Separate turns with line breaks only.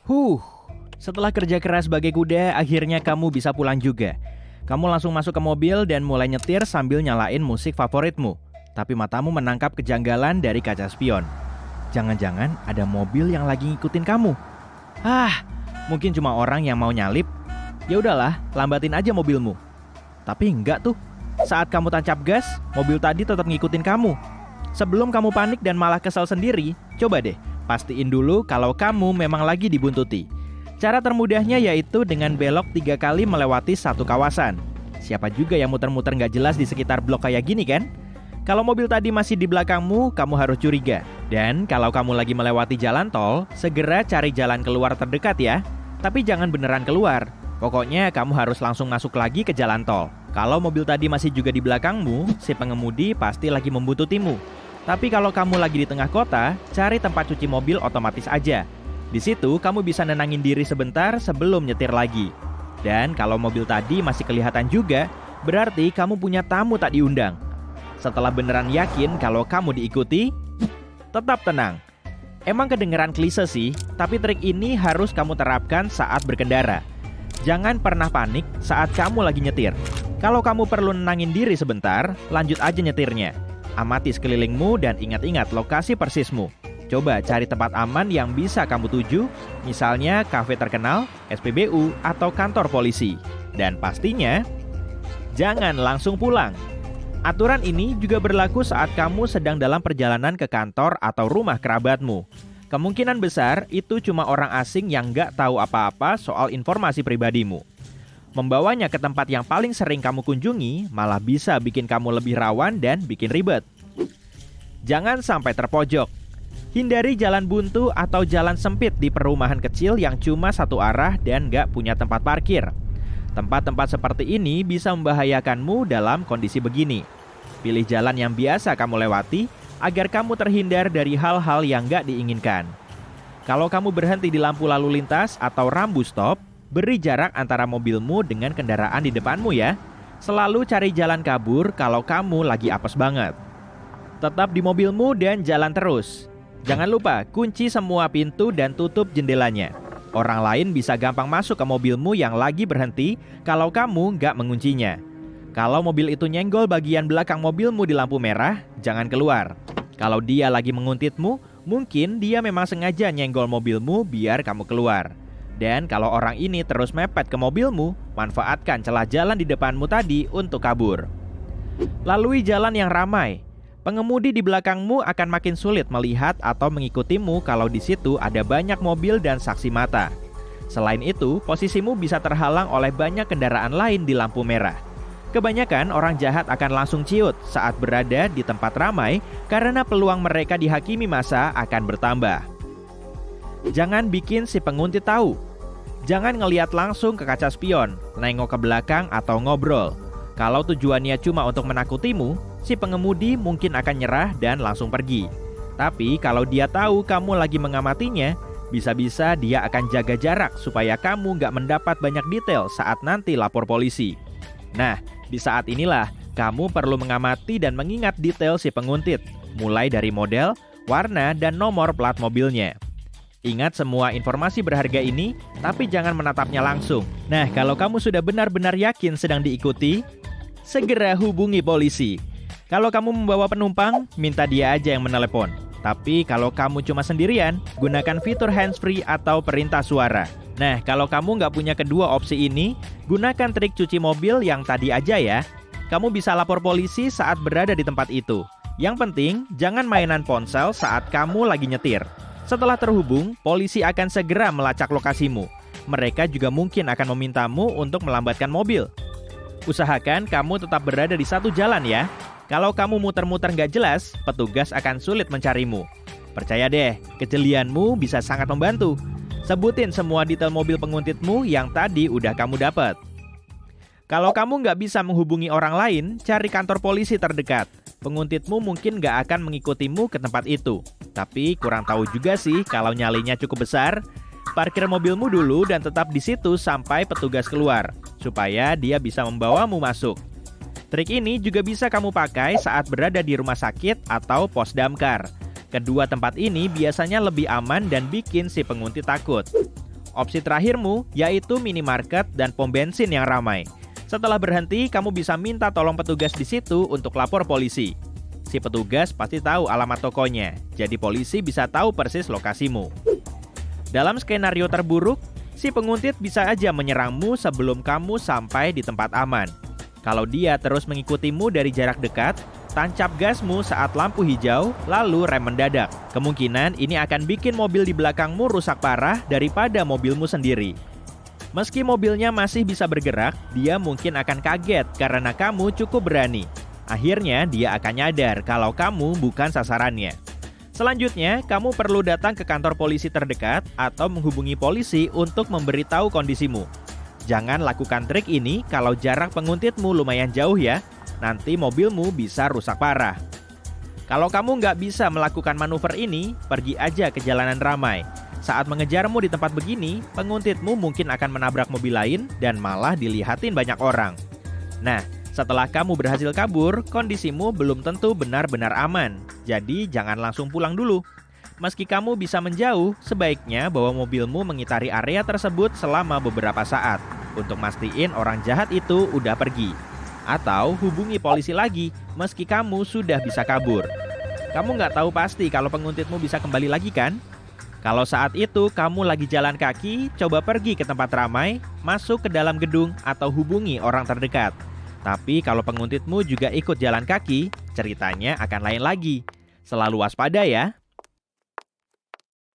Huh, setelah kerja keras sebagai kuda, akhirnya kamu bisa pulang juga. Kamu langsung masuk ke mobil dan mulai nyetir sambil nyalain musik favoritmu. Tapi matamu menangkap kejanggalan dari kaca spion. Jangan-jangan ada mobil yang lagi ngikutin kamu. Mungkin cuma orang yang mau nyalip. Ya udahlah, lambatin aja mobilmu. Tapi enggak tuh. Saat kamu tancap gas, mobil tadi tetap ngikutin kamu. Sebelum kamu panik dan malah kesal sendiri, coba deh pastiin dulu kalau kamu memang lagi dibuntuti. Cara termudahnya yaitu dengan belok 3 kali melewati satu kawasan. Siapa juga yang muter-muter nggak jelas di sekitar blok kayak gini kan? Kalau mobil tadi masih di belakangmu, kamu harus curiga. Dan kalau kamu lagi melewati jalan tol, segera cari jalan keluar terdekat ya. Tapi jangan beneran keluar. Pokoknya kamu harus langsung masuk lagi ke jalan tol. Kalau mobil tadi masih juga di belakangmu, si pengemudi pasti lagi membuntutimu. Tapi kalau kamu lagi di tengah kota, cari tempat cuci mobil otomatis aja. Di situ kamu bisa nenangin diri sebentar sebelum nyetir lagi. Dan kalau mobil tadi masih kelihatan juga, berarti kamu punya tamu tak diundang. Setelah beneran yakin kalau kamu diikuti, tetap tenang. Emang kedengeran klise sih, tapi trik ini harus kamu terapkan saat berkendara. Jangan pernah panik saat kamu lagi nyetir. Kalau kamu perlu nenangin diri sebentar, lanjut aja nyetirnya. Amati sekelilingmu dan ingat-ingat lokasi persismu. Coba cari tempat aman yang bisa kamu tuju, misalnya kafe terkenal, SPBU, atau kantor polisi. Dan pastinya, jangan langsung pulang. Aturan ini juga berlaku saat kamu sedang dalam perjalanan ke kantor atau rumah kerabatmu. Kemungkinan besar itu cuma orang asing yang nggak tahu apa-apa soal informasi pribadimu. Membawanya ke tempat yang paling sering kamu kunjungi malah bisa bikin kamu lebih rawan dan bikin ribet. Jangan sampai terpojok. Hindari jalan buntu atau jalan sempit di perumahan kecil yang cuma satu arah dan nggak punya tempat parkir. Tempat-tempat seperti ini bisa membahayakanmu dalam kondisi begini. Pilih jalan yang biasa kamu lewati agar kamu terhindar dari hal-hal yang nggak diinginkan. Kalau kamu berhenti di lampu lalu lintas atau rambu stop, beri jarak antara mobilmu dengan kendaraan di depanmu ya. Selalu cari jalan kabur kalau kamu lagi apes banget. Tetap di mobilmu dan jalan terus. Jangan lupa kunci semua pintu dan tutup jendelanya. Orang lain bisa gampang masuk ke mobilmu yang lagi berhenti kalau kamu nggak menguncinya. Kalau mobil itu nyenggol bagian belakang mobilmu di lampu merah, jangan keluar. Kalau dia lagi menguntitmu, mungkin dia memang sengaja nyenggol mobilmu biar kamu keluar. Dan kalau orang ini terus mepet ke mobilmu, manfaatkan celah jalan di depanmu tadi untuk kabur. Lalui jalan yang ramai. Pengemudi di belakangmu akan makin sulit melihat atau mengikutimu kalau di situ ada banyak mobil dan saksi mata. Selain itu, posisimu bisa terhalang oleh banyak kendaraan lain di lampu merah. Kebanyakan orang jahat akan langsung ciut saat berada di tempat ramai karena peluang mereka dihakimi massa akan bertambah. Jangan bikin si penguntit tahu. Jangan ngelihat langsung ke kaca spion, nengok ke belakang atau ngobrol. Kalau tujuannya cuma untuk menakutimu, si pengemudi mungkin akan nyerah dan langsung pergi. Tapi kalau dia tahu kamu lagi mengamatinya, bisa-bisa dia akan jaga jarak supaya kamu nggak mendapat banyak detail saat nanti lapor polisi. Nah, di saat inilah kamu perlu mengamati dan mengingat detail si penguntit, mulai dari model, warna, dan nomor plat mobilnya. Ingat semua informasi berharga ini, tapi jangan menatapnya langsung. Nah, kalau kamu sudah benar-benar yakin sedang diikuti, segera hubungi polisi. Kalau kamu membawa penumpang, minta dia aja yang menelepon. Tapi kalau kamu cuma sendirian, gunakan fitur handsfree atau perintah suara. Nah, kalau kamu nggak punya kedua opsi ini, gunakan trik cuci mobil yang tadi aja ya. Kamu bisa lapor polisi saat berada di tempat itu. Yang penting, jangan mainan ponsel saat kamu lagi nyetir. Setelah terhubung, polisi akan segera melacak lokasimu. Mereka juga mungkin akan memintamu untuk melambatkan mobil. Usahakan kamu tetap berada di satu jalan ya. Kalau kamu muter-muter nggak jelas, petugas akan sulit mencarimu. Percaya deh, kejelianmu bisa sangat membantu. Sebutin semua detail mobil penguntitmu yang tadi udah kamu dapat. Kalau kamu nggak bisa menghubungi orang lain, cari kantor polisi terdekat. Penguntitmu mungkin nggak akan mengikutimu ke tempat itu. Tapi kurang tahu juga sih kalau nyalinya cukup besar. Parkir mobilmu dulu dan tetap di situ sampai petugas keluar, supaya dia bisa membawamu masuk. Trik ini juga bisa kamu pakai saat berada di rumah sakit atau pos damkar. Kedua tempat ini biasanya lebih aman dan bikin si penguntit takut. Opsi terakhirmu yaitu minimarket dan pom bensin yang ramai. Setelah berhenti, kamu bisa minta tolong petugas di situ untuk lapor polisi. Si petugas pasti tahu alamat tokonya, jadi polisi bisa tahu persis lokasimu. Dalam skenario terburuk, si penguntit bisa aja menyerangmu sebelum kamu sampai di tempat aman. Kalau dia terus mengikutimu dari jarak dekat, tancap gasmu saat lampu hijau, lalu rem mendadak. Kemungkinan ini akan bikin mobil di belakangmu rusak parah daripada mobilmu sendiri. Meski mobilnya masih bisa bergerak, dia mungkin akan kaget karena kamu cukup berani. Akhirnya dia akan nyadar kalau kamu bukan sasarannya. Selanjutnya, kamu perlu datang ke kantor polisi terdekat atau menghubungi polisi untuk memberitahu kondisimu. Jangan lakukan trik ini kalau jarak penguntitmu lumayan jauh ya. Nanti mobilmu bisa rusak parah. Kalau kamu nggak bisa melakukan manuver ini, pergi aja ke jalanan ramai. Saat mengejarmu di tempat begini, penguntitmu mungkin akan menabrak mobil lain dan malah dilihatin banyak orang. Nah, setelah kamu berhasil kabur, kondisimu belum tentu benar-benar aman. Jadi jangan langsung pulang dulu. Meski kamu bisa menjauh, sebaiknya bawa mobilmu mengitari area tersebut selama beberapa saat untuk mastiin orang jahat itu udah pergi. Atau hubungi polisi lagi meski kamu sudah bisa kabur. Kamu nggak tahu pasti kalau penguntitmu bisa kembali lagi kan? Kalau saat itu kamu lagi jalan kaki, coba pergi ke tempat ramai, masuk ke dalam gedung atau hubungi orang terdekat. Tapi kalau penguntitmu juga ikut jalan kaki, ceritanya akan lain lagi. Selalu waspada ya.